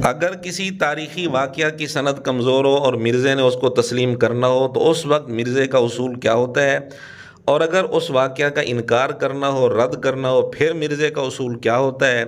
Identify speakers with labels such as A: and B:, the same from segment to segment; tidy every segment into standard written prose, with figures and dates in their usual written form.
A: اگر کسی تاریخی واقعہ کی سند کمزور ہو اور مرزا نے اس کو تسلیم کرنا ہو تو اس وقت مرزا کا اصول کیا ہوتا ہے، اور اگر اس واقعہ کا انکار کرنا ہو، رد کرنا ہو، پھر مرزا کا اصول کیا ہوتا ہے،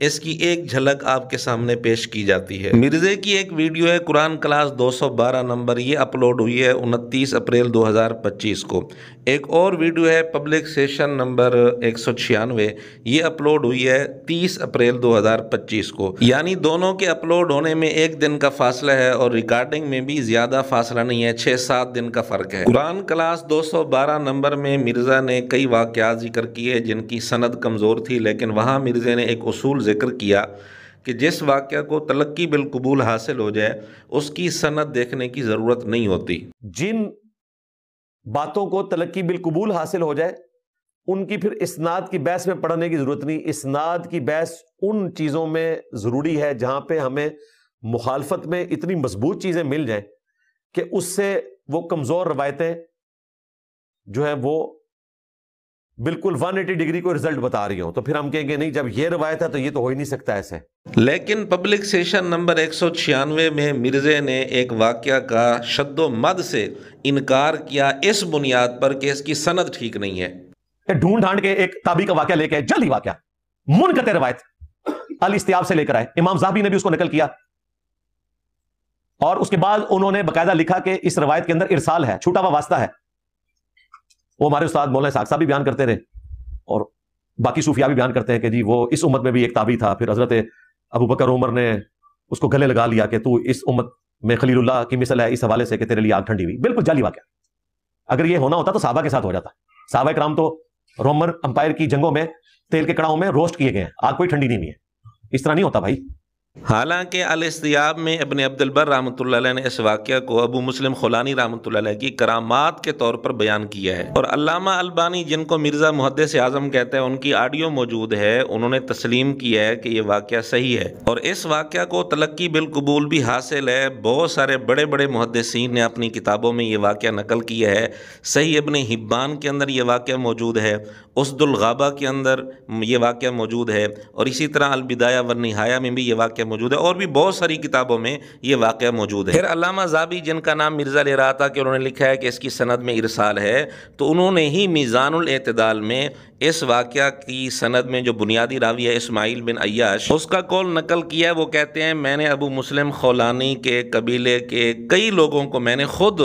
A: اس کی ایک جھلک آپ کے سامنے پیش کی جاتی ہے۔ مرزا کی ایک ویڈیو ہے قرآن کلاس 212 نمبر، یہ اپلوڈ ہوئی ہے 29 اپریل 2025 کو۔ ایک اور ویڈیو ہے پبلک سیشن نمبر 196، یہ اپلوڈ ہوئی ہے 30 اپریل 2025 کو۔ یعنی دونوں کے اپلوڈ ہونے میں ایک دن کا فاصلہ ہے اور ریکارڈنگ میں بھی زیادہ فاصلہ نہیں ہے، 6-7 دن کا فرق ہے۔ قرآن کلاس 212 نمبر میں مرزا نے کئی واقعات ذکر کیے جن کی سند کمزور تھی، لیکن وہاں مرزا نے ایک اصول ذکر کیا کہ جس واقعہ کو تلقی بالقبول حاصل ہو جائے اس کی سند دیکھنے کی ضرورت نہیں ہوتی۔
B: جن باتوں کو تلقی بالقبول حاصل ہو جائے ان کی پھر اسناد کی بحث میں پڑھنے کی ضرورت نہیں۔ اسناد کی بحث ان چیزوں میں ضروری ہے جہاں پہ ہمیں مخالفت میں اتنی مضبوط چیزیں مل جائیں کہ اس سے وہ کمزور روایتیں جو ہیں وہ بالکل 180 ڈگری کو رزلٹ بتا رہی ہوں، تو پھر ہم کہیں گے نہیں، جب یہ روایت ہے تو یہ تو ہو ہی نہیں سکتا ایسے۔
A: لیکن پبلک سیشن نمبر 196 میں مرزا نے ایک واقعہ کا شد و مد سے انکار کیا اس بنیاد پر کہ اس کی سند ٹھیک نہیں ہے۔
B: ڈھونڈ ڈھانڈ کے ایک تابعی کا واقعہ لے کے آئے، جعلی واقعہ، منقطع روایت الاستیاب سے لے کر آئے، امام ذہبی نے بھی اس کو نقل کیا، اور اس کے بعد انہوں نے باقاعدہ لکھا کہ اس روایت کے اندر ارسال ہے، چھوٹا ہوا واسطہ ہے۔ وہ ہمارے استاد مولانا اسحاق صاحب بھی بیان کرتے رہے اور باقی صوفیاء بھی بیان کرتے ہیں کہ جی وہ اس امت میں بھی ایک تابعی تھا، پھر حضرت ابو بکر عمر نے اس کو گلے لگا لیا کہ تو اس امت میں خلیل اللہ کی مثل ہے اس حوالے سے کہ تیرے لیے آگ ٹھنڈی ہوئی۔ بالکل جعلی واقعہ۔ اگر یہ ہونا ہوتا تو صحابہ کے ساتھ ہو جاتا۔ صحابہ کرام تو رومن امپائر کی جنگوں میں تیل کے کڑاؤں میں روسٹ کیے گئے ہیں، آگ کوئی ٹھنڈی نہیں ہوئی ہے، اس طرح نہیں ہوتا بھائی۔
A: حالانکہ الاستیاب میں ابن عبد البر رحمۃ اللہ علیہ نے اس واقعہ کو ابو مسلم خولانی رحمۃ اللہ علیہ کی کرامات کے طور پر بیان کیا ہے، اور علامہ البانی جن کو مرزا محدث اعظم کہتے ہیں ان کی آڈیو موجود ہے، انہوں نے تسلیم کیا ہے کہ یہ واقعہ صحیح ہے، اور اس واقعہ کو تلقی بالقبول بھی حاصل ہے۔ بہت سارے بڑے بڑے محدثین نے اپنی کتابوں میں یہ واقعہ نقل کیا ہے۔ صحیح ابن حبان کے اندر یہ واقعہ موجود ہے، اسد الغابہ کے اندر یہ واقعہ موجود ہے، اور اسی طرح البدایہ والنہایہ میں بھی یہ واقعہ موجود ہے، اور بھی بہت ساری کتابوں میں یہ واقعہ موجود ہے۔ پھر علامہ ذہبی جن کا نام مرزا لے رہا تھا کہ انہوں نے لکھا ہے کہ اس کی سند میں ارسال ہے، تو انہوں نے ہی میزان الاعتدال میں اس واقعہ کی سند میں جو بنیادی راوی ہے اسماعیل بن عیاش، اس کا قول نقل کیا ہے۔ وہ کہتے ہیں میں نے ابو مسلم خولانی کے قبیلے کے کئی لوگوں کو میں نے خود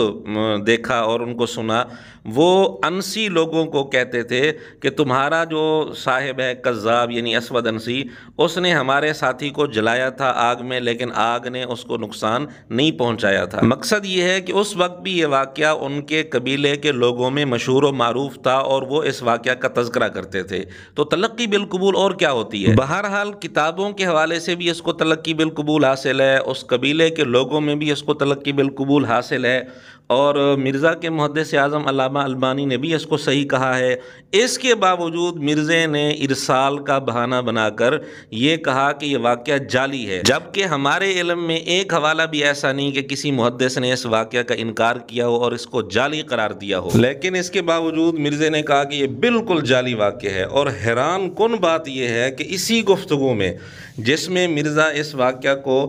A: دیکھا اور ان کو سنا، وہ انسی لوگوں کو کہتے تھے کہ تمہارا جو صاحب ہے کذاب یعنی اسود انسی، اس نے ہمارے ساتھی کو جلایا تھا آگ میں، لیکن آگ نے اس کو نقصان نہیں پہنچایا تھا۔ مقصد یہ ہے کہ اس وقت بھی یہ واقعہ ان کے قبیلے کے لوگوں میں مشہور و معروف تھا اور وہ اس واقعہ کا تذکرہ کرتے تھے، تو تلقی بالقبول اور کیا ہوتی ہے۔ بہرحال کتابوں کے حوالے سے بھی اس کو تلقی بالقبول حاصل ہے، اس قبیلے کے لوگوں میں بھی اس کو تلقی بالقبول حاصل ہے، اور مرزا کے محدث اعظم علامہ البانی نے بھی اس کو صحیح کہا ہے۔ اس کے باوجود مرزا نے ارسال کا بہانہ بنا کر یہ کہا کہ یہ واقعہ جعلی ہے، جبکہ ہمارے علم میں ایک حوالہ بھی ایسا نہیں کہ کسی محدث نے اس واقعہ کا انکار کیا ہو اور اس کو جعلی قرار دیا ہو، لیکن اس کے باوجود مرزا نے کہا کہ یہ بالکل جعلی واقعہ ہے۔ اور حیران کن بات یہ ہے کہ اسی گفتگو میں جس میں مرزا اس واقعہ کو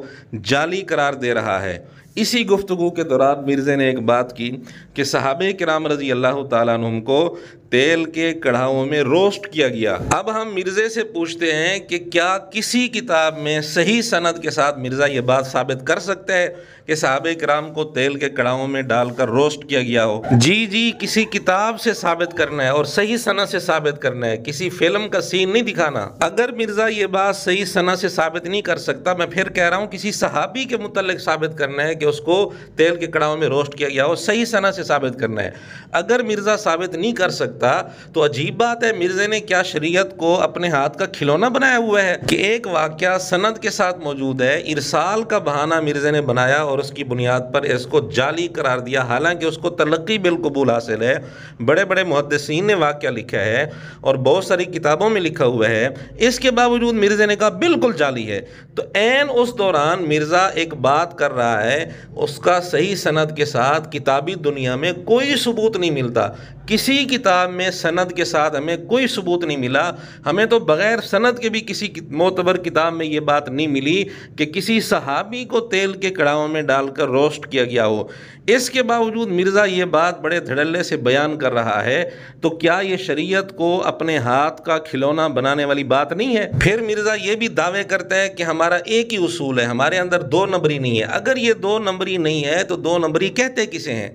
A: جعلی قرار دے رہا ہے، اسی گفتگو کے دوران مرزا نے ایک بات کی کہ صحابہ کرام رضی اللہ تعالیٰ عنہم کو تیل کے کڑھاؤں میں روسٹ کیا گیا۔ اب ہم مرزا سے پوچھتے ہیں کہ کیا کسی کتاب میں صحیح سند کے ساتھ مرزا یہ بات ثابت کر سکتا ہے کہ صحابہ کرام کو تیل کے کڑھاؤں میں ڈال کر روسٹ کیا گیا ہو؟ جی کسی کتاب سے ثابت کرنا ہے اور صحیح سند سے ثابت کرنا ہے، کسی فلم کا سین نہیں دکھانا۔ اگر مرزا یہ بات صحیح سند سے ثابت نہیں کر سکتا، میں پھر کہہ رہا ہوں کسی صحابی کے متعلق ثابت کرنا ہے کہ اس کو تیل کے کڑھاؤں میں روسٹ کیا گیا ہو، صحیح سند سے ثابت کرنا ہے۔ اگر مرزا ثابت نہیں کر سکتا تو عجیب بات ہے، مرزا نے کیا شریعت کو اپنے ہاتھ کا کھلونا بنایا ہوا ہے کہ ایک واقعہ سند کے ساتھ موجود ہے، ارسال کا بہانہ مرزا نے بنایا اور اس کی بنیاد پر اس کو جعلی قرار دیا، حالانکہ اس کو تلقی بالقبول حاصل ہے۔ بڑے بڑے محدثین نے واقعہ لکھا ہے اور بہت ساری کتابوں میں لکھا ہوا ہے، اس کے باوجود مرزا نے کہا بالکل جعلی ہے۔ تو عین اس دوران مرزا ایک بات کر رہا ہے، اس کا صحیح سند کے ساتھ کتابی دنیا میں کوئی ثبوت نہیں ملتا، کسی کتاب میں سند کے ساتھ ہمیں کوئی ثبوت نہیں ملا. ہمیں تو بغیر سند کے بھی کسی معتبر کتاب میں یہ بات نہیں ملی کہ کسی صحابی کو تیل کے کڑاہوں میں ڈال کر روسٹ کیا گیا ہو. اس کے باوجود مرزا یہ بات بڑے دھڑلے سے بیان کر رہا ہے. تو کیا یہ شریعت کو اپنے ہاتھ کا کھلونا بنانے والی بات نہیں ہے؟ پھر مرزا یہ بھی دعوے کرتا ہے کہ ہمارا ایک ہی اصول ہے، ہمارے اندر 2 نمبری نہیں ہے. اگر یہ 2 نمبری نہیں ہے تو 2 نمبری کہتے کسے ہیں؟